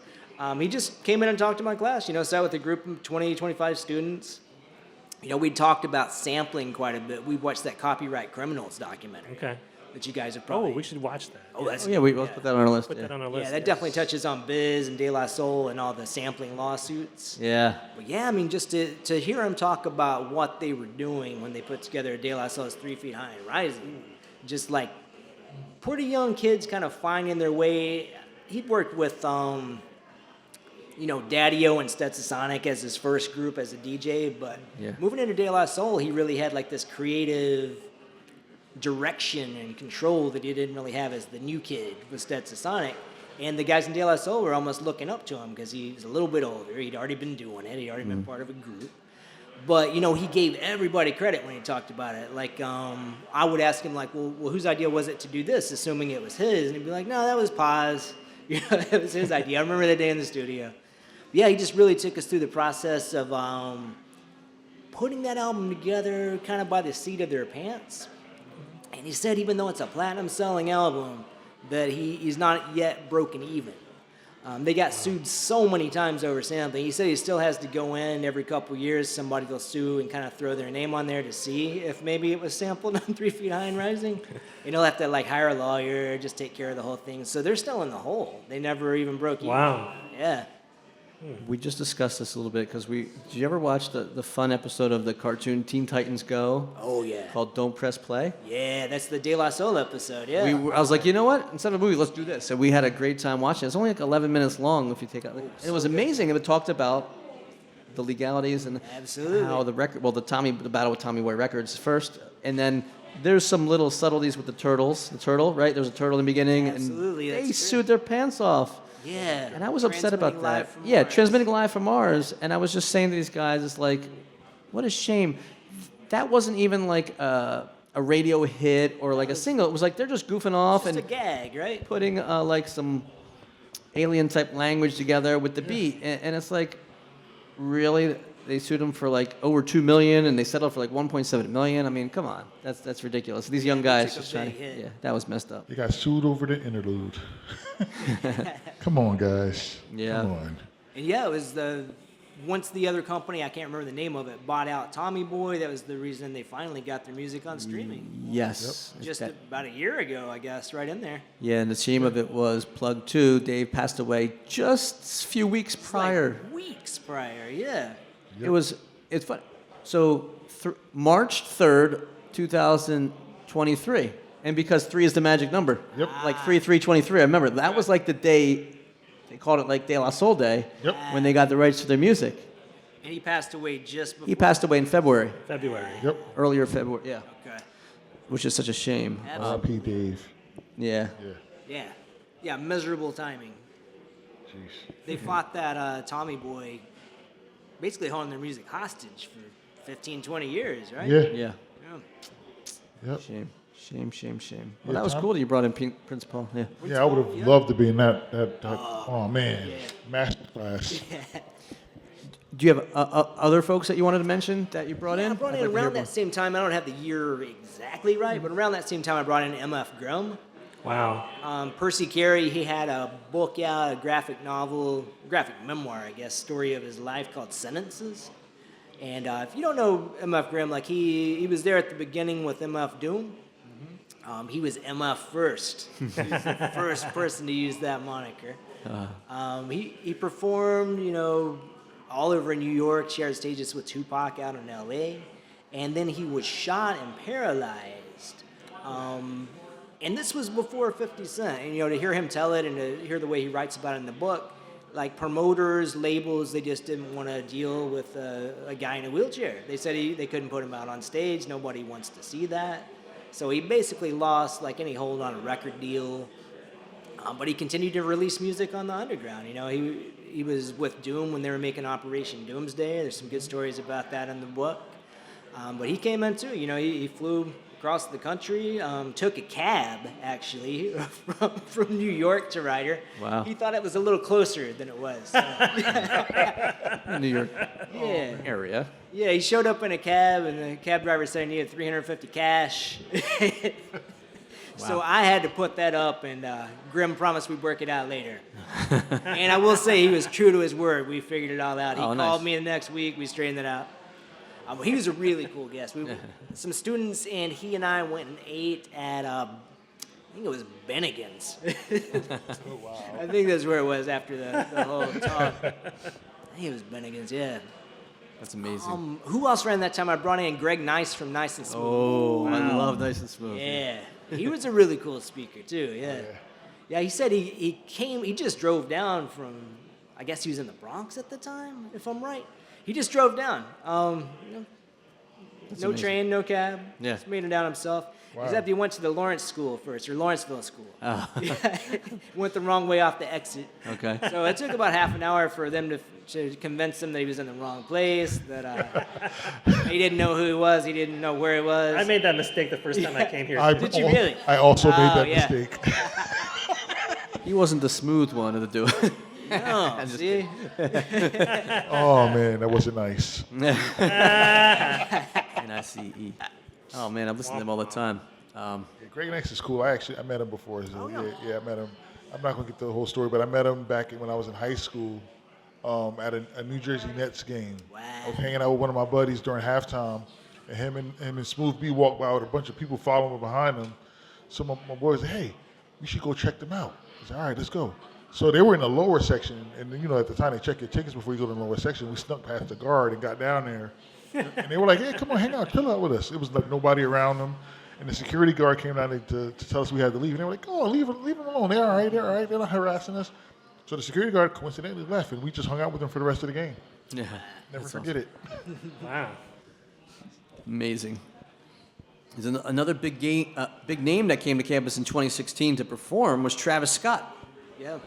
He just came in and talked to my class. Sat with a group of 20, 25 students. We talked about sampling quite a bit. We watched that Copyright Criminals documentary Okay. that you guys have Oh, probably. we should watch that. Oh, that's Oh, yeah, let's put that on our list. Put Yeah. that on our yeah, list. that yes. definitely touches on Biz and De La Soul and all the sampling lawsuits. Yeah. But yeah, I mean, just to hear him talk about what they were doing when they put together De La Soul's 3 Feet High and Rising, just like pretty young kids kind of finding their way. He'd worked with, Daddy-O and Stetsasonic as his first group as a DJ, but Yeah. moving into De La Soul, he really had like this creative direction and control that he didn't really have as the new kid with Stetsasonic. And the guys in De La Soul were almost looking up to him because he's a little bit older. He'd already been doing it. He'd already been part of a group. But, he gave everybody credit when he talked about it. Like, I would ask him, like, well, whose idea was it to do this, assuming it was his? And he'd be like, no, that was Paz. It was his idea. I remember that day in the studio. Yeah, he just really took us through the process of putting that album together kind of by the seat of their pants. And he said even though it's a platinum-selling album, that he's not yet broken even. They got sued so many times over sampling. He said he still has to go in every couple years. Somebody will sue and kind of throw their name on there to see if maybe it was sampled on 3 Feet High and Rising. And he'll have to hire a lawyer, just take care of the whole thing. So they're still in the hole. They never even broke even. Wow. Yeah. We just discussed this a little bit because did you ever watch the fun episode of the cartoon Teen Titans Go Oh, yeah. called Don't Press Play? Yeah, that's the De La Soul episode, yeah. I was like, you know what? Instead of a movie, let's do this. And we had a great time watching it. It's only like 11 minutes long if you take out. And it was amazing. It talked about the legalities and Absolutely. how the battle with Tommy Boy Records first, and then there's some little subtleties with the turtle, right? There's a turtle in the beginning, Absolutely, and they that's sued their pants off. Yeah. And I was upset about Transmitting live that. from Yeah, Mars. transmitting live from Mars. And I was just saying to these guys, it's like, what a shame. That wasn't even like a radio hit or like a single. It was like they're just goofing off Just and a gag, right? putting like some alien type language together with the beat. And it's like, really? They sued him for like over $2 million and they settled for like $1.7 million. I mean, come on. That's ridiculous. These young guys took a just trying big hit. yeah, that was messed up. They got sued over the interlude. Come on, guys. Yeah. Come on. And yeah, it was once the other company, I can't remember the name of it, bought out Tommy Boy. That was the reason they finally got their music on streaming. Yes. Just That- about a year ago, I guess, right in there. Yeah, and the theme of it was Plug 2. Dave passed away just a few weeks prior. Like weeks prior, yeah. It's fun. So March 3rd, 2023. And because 3 is the magic number. Yep. Like 3/3/23. I remember that was like the day, they called it like De La Soul Day. Yep. When they got the rights to their music. And he passed away just before. He passed away in February. February. Yep. Earlier February, yeah. Okay. Which is such a shame. Absolutely. R.I.P. Dave. Yeah. Yeah. Yeah. Yeah, miserable timing. Jeez. They fought that Tommy Boy, basically holding their music hostage for 15, 20 years, right? Yeah. Yeah. Yeah. Yep. Shame. Well, Yeah, that was Tom- cool that you brought in Prince Paul. Yeah. Yeah, I would have loved to be in that oh man, Yeah. masterclass. Do you have other folks that you wanted to mention that you brought in? I brought I'd in like to hear around more. that same time. I don't have the year exactly right, but around that same time, I brought in M.F. Grimm. Wow. Percy Carey, he had a book out, a graphic novel, graphic memoir, I guess, story of his life called Sentences. And if you don't know M.F. Grimm, like he was there at the beginning with M.F. Doom. He was MF first. He was the first person to use that moniker. He performed, all over New York, shared stages with Tupac out in L.A., and then he was shot and paralyzed. And this was before 50 Cent. And, to hear him tell it and to hear the way he writes about it in the book, like promoters, labels, they just didn't want to deal with a guy in a wheelchair. They said they couldn't put him out on stage. Nobody wants to see that. So he basically lost like any hold on a record deal. But he continued to release music on the underground. He was with Doom when they were making Operation Doomsday. There's some good stories about that in the book. But he came in too. He flew across the country, took a cab actually from New York to Ryder. Wow. He thought it was a little closer than it was. New York Yeah. area. Yeah, he showed up in a cab, and the cab driver said he needed $350 cash. So I had to put that up, and Grimm promised we'd work it out later. And I will say he was true to his word. We figured it all out. He Oh, called nice. me the next week. We straightened it out. He was a really cool guest. Some students and he and I went and ate at, I think it was Bennigan's. I think that's where it was after the whole talk. I think it was Bennigan's, yeah. That's amazing. Who else ran that time? I brought in Greg Nice from Nice and Smooth. Oh, I love Nice and Smooth. Yeah, he was a really cool speaker too. Yeah, yeah. He said he came. He just drove down from. I guess he was in the Bronx at the time, if I'm right. He just drove down. No amazing. train, no cab. Yeah. Just made it down himself. Wow. Except he went to the Lawrence School first, or Lawrenceville School. Oh. Went the wrong way off the exit. Okay. So it took about half an hour for them to convince him that he was in the wrong place, that he didn't know who he was, he didn't know where he was. I made that mistake the first time I came here. Did you really? I also made Oh, that yeah. mistake. He wasn't the smooth one of the duo. No, see? Oh man, that wasn't nice. N-I-C-E. Oh man, I listen to them all the time. Yeah, Greg Nice is cool. I met him before. So Oh, no. yeah, I met him. I'm not gonna get the whole story, but I met him back when I was in high school at a New Jersey Nets game. Wow. I was hanging out with one of my buddies during halftime, and him and Smooth B walked by with a bunch of people following behind him. So my boy said, "Hey, we should go check them out." I said, "All right, let's go." So they were in the lower section, and at the time they check your tickets before you go to the lower section. We snuck past the guard and got down there, and they were like, "Hey, come on, hang out, chill out with us." It was like nobody around them, and the security guard came down to tell us we had to leave, and they were like, "Oh, leave them alone. They're all right. They're not harassing us." So the security guard coincidentally left, and we just hung out with them for the rest of the game. Yeah. Never That's forget it. Wow. Amazing. There's another big name that came to campus in 2016 to perform was Travis Scott. Yeah.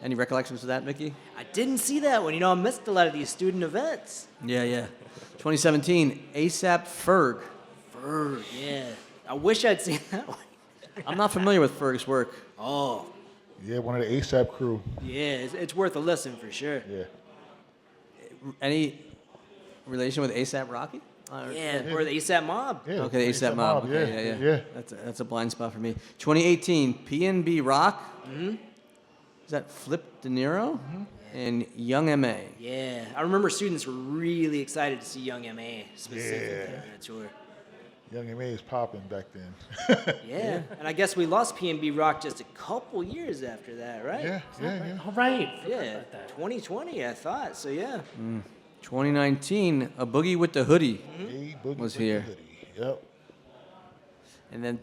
Any recollections of that, Mickey? I didn't see that one. I missed a lot of these student events. Yeah. 2017, ASAP Ferg. Ferg, yeah. I wish I'd seen that one. I'm not familiar with Ferg's work. Oh, Yeah, one of the ASAP crew. yeah. It's worth a listen for sure. Yeah. Any relation with ASAP Rocky? Yeah, or the ASAP Mob. Yeah. Okay, ASAP Mob. Okay, yeah. That's a blind spot for me. 2018, PNB Rock. Mm-hmm. Is that Flip De Niro? Mm-hmm. And Young M.A. Yeah, I remember students were really excited to see Young M.A. specifically Yeah. on that tour. Young M.A. is popping back then. Yeah, and I guess we lost PNB Rock just a couple years after that, right? Yeah. All right. Yeah, 2020, I thought. So yeah. 2019, A Boogie with the Hoodie. Hey, Boogie Was with the here. hoodie. Yep. And then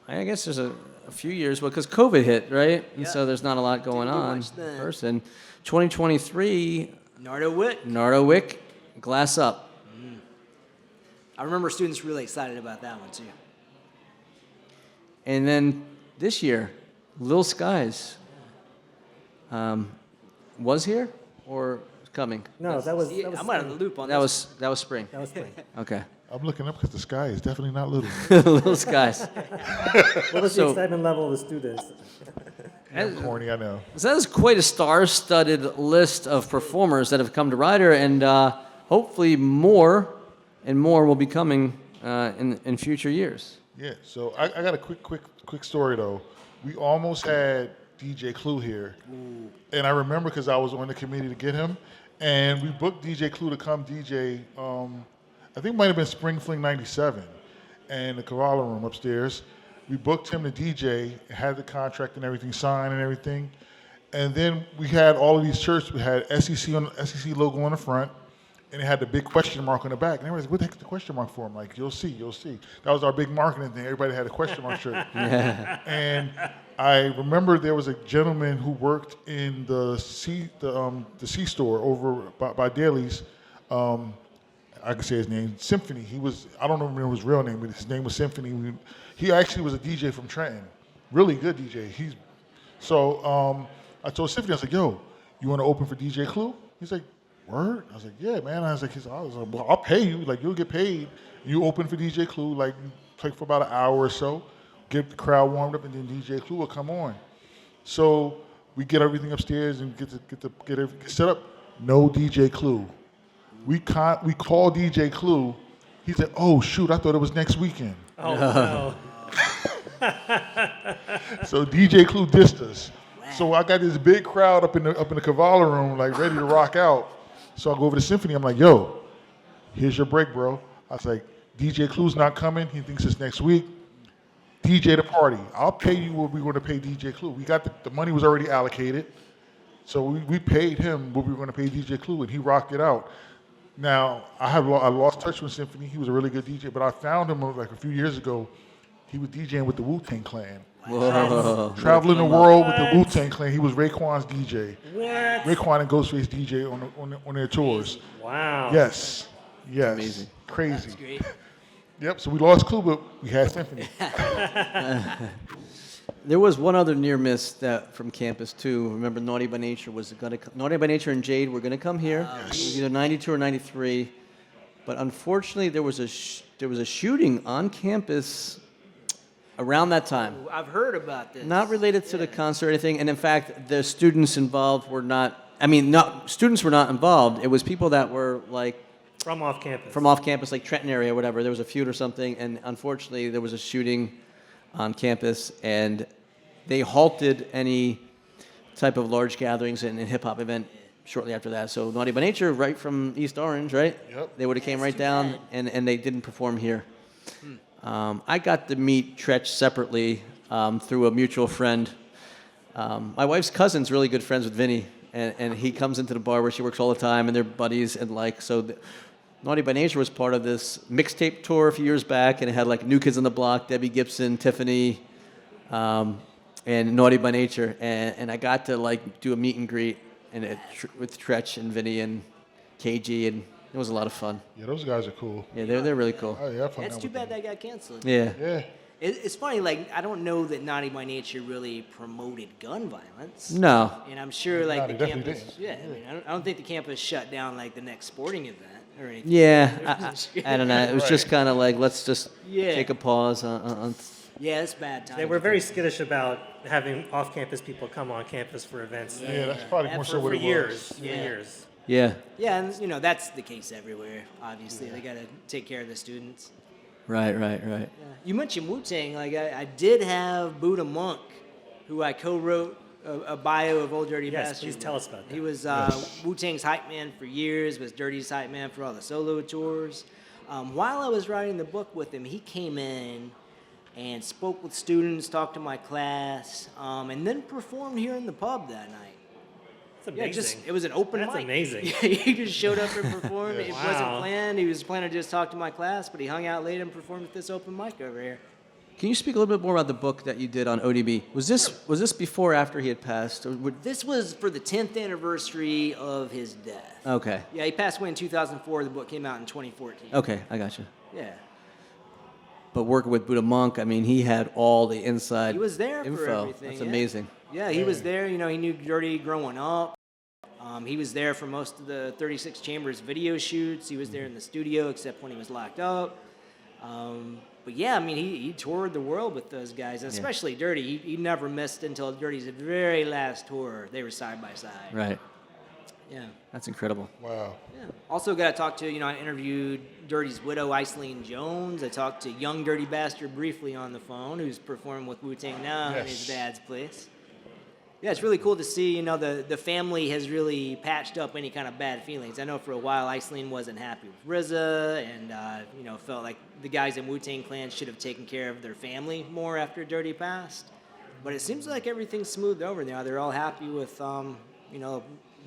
I guess there's a few years, well, because COVID hit, right? And Yeah. so there's not a lot going Didn't do on much in then. person. 2023, Nardo Wick. Glass Up. I remember students really excited about that one too. And then this year, Lil Skies was here or coming? No, that was. Yeah, That was I'm out of the loop on That this. was spring. That was spring. Okay. I'm looking up because the sky is definitely not little. Lil Skies. What was So- the excitement level of the students? I'm corny, I know. So that is quite a star-studded list of performers that have come to Ryder, and hopefully more and more will be coming in future years. Yeah, so I got a quick story though. We almost had DJ Clue here, and I remember because I was on the committee to get him, and we booked DJ Clue to come DJ. I think it might have been Spring Fling '97, and the Cavallo Room upstairs. We booked him to DJ, had the contract and everything signed and everything, and then we had all of these shirts. We had SEC logo on the front. And it had the big question mark on the back. And everybody's like, what the heck is the question mark for? I'm like, you'll see. That was our big marketing thing. Everybody had a question mark shirt. And I remember there was a gentleman who worked in the C store over by Daly's. I can say his name, Symphony. I don't remember his real name, but his name was Symphony. He actually was a DJ from Trenton. Really good DJ. So I told Symphony, I was like, yo, you want to open for DJ Clue? He's like, word? I was like, yeah, man. I was like, well, I'll pay you. Like, you'll get paid. You open for DJ Clue, like, play for about an hour or so, get the crowd warmed up, and then DJ Clue will come on. So we get everything upstairs and get everything set up. No DJ Clue. We call DJ Clue. He said, oh, shoot, I thought it was next weekend. Oh no! So DJ Clue dissed us. So I got this big crowd up in the Cavallo Room, like, ready to rock out. So I go over to Symphony. I'm like, yo, here's your break, bro. I was like, DJ Clue's not coming. He thinks it's next week. DJ the party. I'll pay you what we were going to pay DJ Clue. We got the money was already allocated. So we paid him what we were going to pay DJ Clue, and he rocked it out. Now, I lost touch with Symphony. He was a really good DJ, but I found him like a few years ago. He was DJing with the Wu-Tang Clan. Whoa. Traveling the world with the Wu-Tang Clan. He was Raekwon's DJ. What? Raekwon and Ghostface DJ on their tours. Wow. Yes. Amazing. Crazy. That's great. Yep, so we lost Clue, but we had Symphony. There was one other near miss from campus too. Remember, Naughty by Nature Naughty by Nature and Jade were gonna come here. It was either '92 or '93, but unfortunately there was a shooting on campus around that time. I've heard about this. Not related to the concert or anything, and in fact, the students involved were not. Students were not involved. It was people that were like From off campus. from off campus, like Trenton area, or whatever. There was a feud or something, and unfortunately, there was a shooting on campus, and they halted any type of large gatherings and hip hop event shortly after that. So Naughty by Nature, right from East Orange, right? Yep. They would have came right down, and they didn't perform here. I got to meet Tretch separately through a mutual friend. My wife's cousin's really good friends with Vinny, and he comes into the bar where she works all the time, and they're buddies, and Naughty by Nature was part of this mixtape tour a few years back, and it had like New Kids on the Block, Debbie Gibson, Tiffany, and Naughty by Nature, and I got to like do a meet and greet with Tretch and Vinny and KG, and it was a lot of fun. Yeah, those guys are cool. Yeah, they're really cool. Oh, yeah, I hung It's out too with bad them. that got canceled. Yeah. Yeah. It's funny, like, I don't know that Naughty by Nature really promoted gun violence. No. And I'm sure, like, No, the they definitely campus. didn't. Yeah, I mean, I don't think the campus shut down, like, the next sporting event or anything. Yeah, I don't know. It was just kind of like, let's just Yeah. take a pause on Yeah, it's bad time. They were very skittish about having off-campus people come on campus for events. Yeah, that's probably more so For what it years. was. For years. Yeah, Yeah, and, you know, that's the case everywhere, obviously. They got to take care of the students. right. You mentioned Wu-Tang. Like, I did have Buddha Monk, who I co-wrote a bio of Old Dirty Yes, Bastard. please tell us about that. He was Wu-Tang's hype man for years, was Dirty's hype man for all the solo tours. While I was writing the book with him, he came in and spoke with students, talked to my class, and then performed here in the pub that night. That's Yeah, amazing. it was an open That's mic. amazing. Yeah, he just showed up and performed. It wasn't Wow. planned. He was planning to just talk to my class, but he hung out late and performed at this open mic over here. Can you speak a little bit more about the book that you did on ODB? Was this before or after he had passed? Or This was for the 10th anniversary of his death. okay. Yeah, he passed away in 2004. The book came out in 2014. Okay, I got you. Yeah. But working with Buddha Monk, I mean, he had all the inside He was there info. for everything. That's yeah. amazing. Yeah, he was there. You know, he knew Dirty growing up. He was there for most of the 36 Chambers video shoots. He was there in the studio, except when he was locked up. But yeah, I mean, he toured the world with those guys, especially Dirty. He never missed until Dirty's very last tour. They were side by side. Right. Yeah. That's incredible. Wow. Yeah. Also got to talk to, I interviewed Dirty's widow, Iceline Jones. I talked to Young Dirty Bastard briefly on the phone, who's performing with Wu-Tang now in his dad's place. Yeah, it's really cool to see, the family has really patched up any kind of bad feelings. I know for a while Iceline wasn't happy with RZA and, felt like the guys in Wu-Tang Clan should have taken care of their family more after Dirty passed. But it seems like everything's smoothed over now. They're all happy with,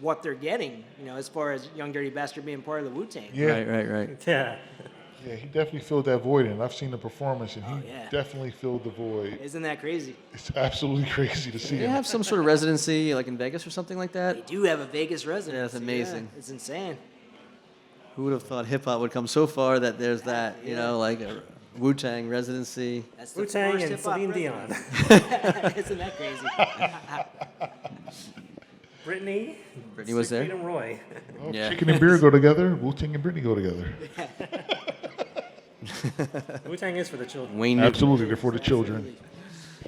what they're getting, as far as Young Dirty Bastard being part of the Wu-Tang. Yeah. Right. Yeah. Yeah, he definitely filled that void, and I've seen the performance, and he yeah. definitely filled the void. Isn't that crazy? It's absolutely crazy to see They him. have some sort of residency, like in Vegas or something like They that? do have a Vegas residency. Yeah, that's amazing. Yeah, it's insane. Who would have thought hip-hop would come so far that there's that, Yeah. like a Wu-Tang residency? That's the Wu-Tang first and hip-hop Celine resident. Dion. Isn't that crazy? Brittany. was there? Freedom Roy. Oh, Yeah. Chicken and beer go together. Wu-Tang and Britney go together. Wu-Tang is for the children. Wayne Newton. Absolutely, they're for the children.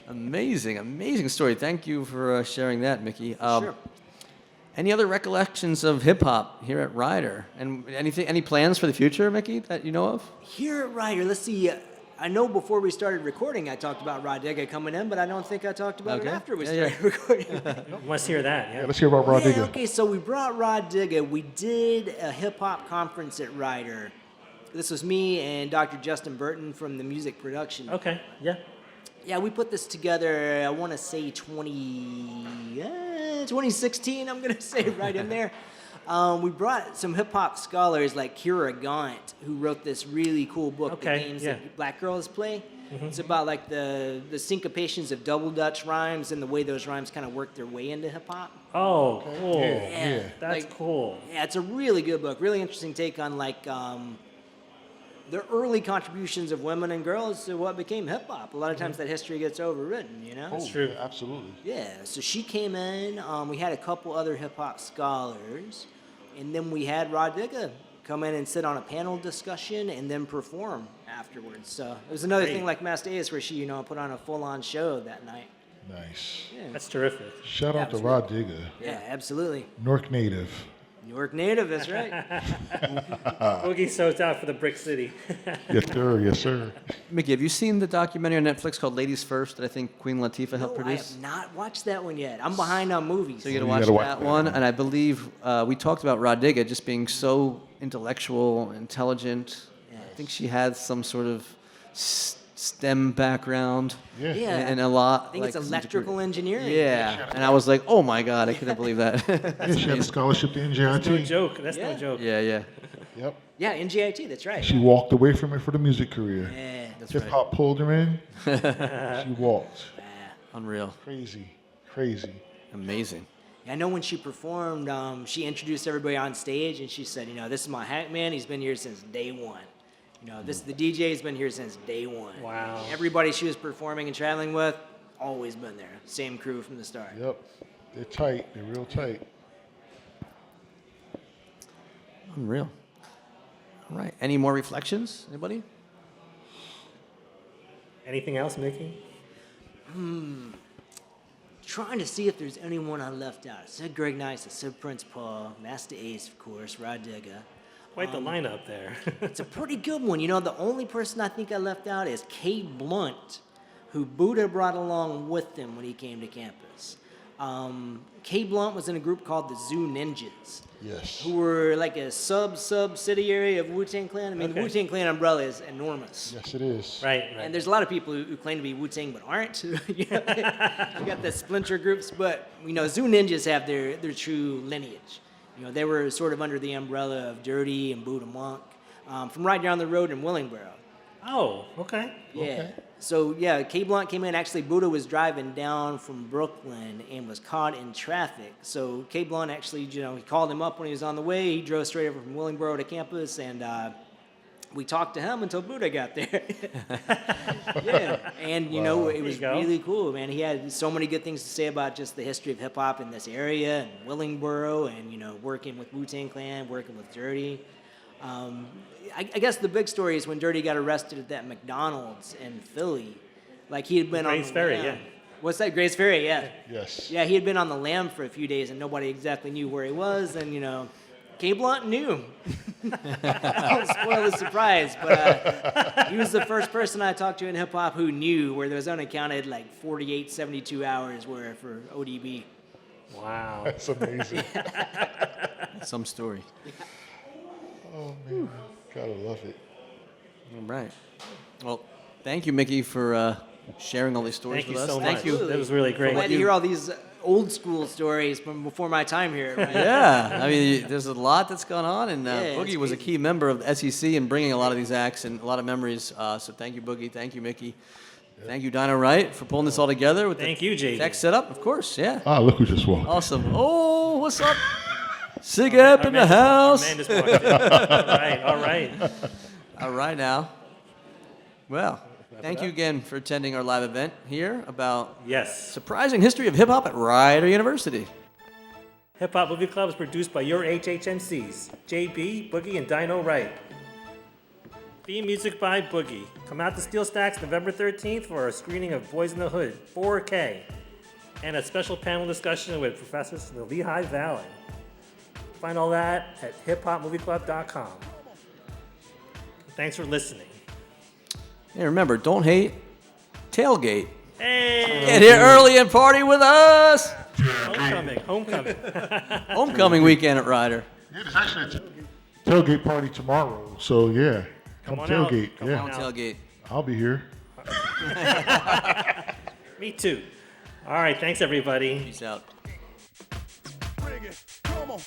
Amazing story. Thank you for sharing that, Mickey. Sure. Any other recollections of hip-hop here at Ryder? And any plans for the future, Mickey, that you know of? Here at Ryder, let's see. I know before we started recording, I talked about Rod Digga coming in, but I don't think I talked about it Okay. after we Yeah, started recording. Let's hear that. Yeah, Yeah. let's hear about Rod Yeah, Digga. okay, so we brought Rod Digga. We did a hip hop conference at Ryder. This was me and Dr. Justin Burton from the music production. Okay. Yeah. Yeah, we put this together, I want to say 2016, I'm going to say right in there. We brought some hip-hop scholars like Kira Gaunt, who wrote this really cool book, Okay, The Games yeah. That Black Girls Play. It's about like the syncopations of double Dutch rhymes and the way those rhymes kind of work their way into hip-hop. Oh, cool. Yeah. That's Like, cool. Yeah, it's a really good book. Really interesting take on like the early contributions of women and girls to what became hip hop. A lot of times that history gets overwritten, Oh, true. yeah, absolutely. Yeah, so she came in. We had a couple other hip hop scholars, and then we had Rod Digga come in and sit on a panel discussion and then perform afterwards. So it was another Great. thing like Masta where she, put on a full-on show that night. Nice. Yeah, That's terrific. Shout Yeah, out to it was Rod Digga, yeah, absolutely. Newark native. New York native, that's right. Boogie So's out for the Brick City. Yes, sir. Yes, sir. Mickey, have you seen the documentary on Netflix called Ladies First that I think Queen Latifah helped No, I produce? have not watched that one yet. I'm behind on movies. So you You got to gotta watch watch that that one. one. And I believe we talked about Rod Digga just being so intellectual, intelligent. I think she had some sort of STEM background. Yeah. Yeah. And a lot. I think it's like, some electrical degree- engineering. Yeah. And I was like, oh my God, I couldn't believe that. Yeah, she had a scholarship to No NJIT. joke. That's Yeah. no joke. Yeah. Yep. Yeah, NGIT, that's right. She walked away from it for the music career. Yeah. That's Hip right. hop pulled her in. She walked. Unreal. Crazy. Amazing. I know when she performed, she introduced everybody on stage and she said, this is my hat man. He's been here since day one. This the DJ's been here since day one. Wow. Everybody she was performing and traveling with, always been there. Same crew from the start. Yep. They're tight. They're real tight. Unreal. All right. Any more reflections? Anybody? Anything else, Mickey? Trying to see if there's anyone I left out. I said Greg Nice, I said Prince Paul, Master Ace, of course, Rod Digga. Quite the lineup there. It's a pretty good one. The only person I think I left out is Cade Blunt, who Buddha brought along with him when he came to campus. Cade Blunt was in a group called the Zoo Ninjas. Yes. who were like a subsidiary of Wu-Tang Clan. I mean, the Okay. Wu-Tang Clan umbrella is enormous. Yes, it is. Right. And there's a lot of people who claim to be Wu-Tang but aren't. You got the splinter groups, but Zoo Ninjas have their true lineage. They were sort of under the umbrella of Dirty and Buddha Monk from right down the road in Willingboro. Oh, okay. Yeah. Okay. So yeah, K Blunt came in. Actually, Buddha was driving down from Brooklyn and was caught in traffic. So K Blunt actually, he called him up when he was on the way. He drove straight over from Willingboro to campus, and we talked to him until Buddha got there. Yeah, and it was There you go. really cool, man. He had so many good things to say about just the history of hip hop in this area and Willingboro, and working with Wu-Tang Clan, working with Dirty. I guess the big story is when Dirty got arrested at that McDonald's in Philly. Like he had been on Grace the Ferry, lam. yeah. What's that? Grace Ferry, yeah. Yes. Yeah, he had been on the lam for a few days and nobody exactly knew where he was, and K Blunt knew. Don't spoil the surprise, but he was the first person I talked to in hip hop who knew where there was unaccounted like 48, 72 hours were for ODB. Wow. That's amazing. Some story. Oh, man. Gotta love it. All right. Well, thank you, Mickey, for sharing all these stories Thank with you us. so Thank much. you. That was really great. Glad to hear all these old school stories from before my time here. Right? Yeah, I mean, there's a lot that's gone on, and Yeah, Boogie it's was a crazy. key member of the SEC in bringing a lot of these acts and a lot of memories. So thank you, Boogie. Thank you, Mickey. Thank you, Dino Wright, for pulling this all together with Thank the you, JD. tech setup. Of course, yeah. Ah, look who just walked. Awesome. Oh, what's up? Sig Ep in the house. Our man just walked in. All right. All right now. Well, thank you again for attending our live event here about Yes. surprising history of hip hop at Rider University. Hip Hop Movie Club is produced by your HHMCs, JB, Boogie, and Dino Wright. Theme music by Boogie. Come out to Steel Stacks November 13th for a screening of Boys in the Hood, 4K, and a special panel discussion with professors from the Lehigh Valley. Find all that at hiphopmovieclub.com. Thanks for listening. Hey, remember, don't hate, tailgate. Hey! Get here early and party with us. Homecoming. Homecoming weekend at Rider. Yeah, there's actually a tailgate party tomorrow. So, yeah. Come on out. tailgate. Come Yeah. on out. Tailgate. I'll be here. Me too. All right, thanks everybody. Peace out. Bring it, come on.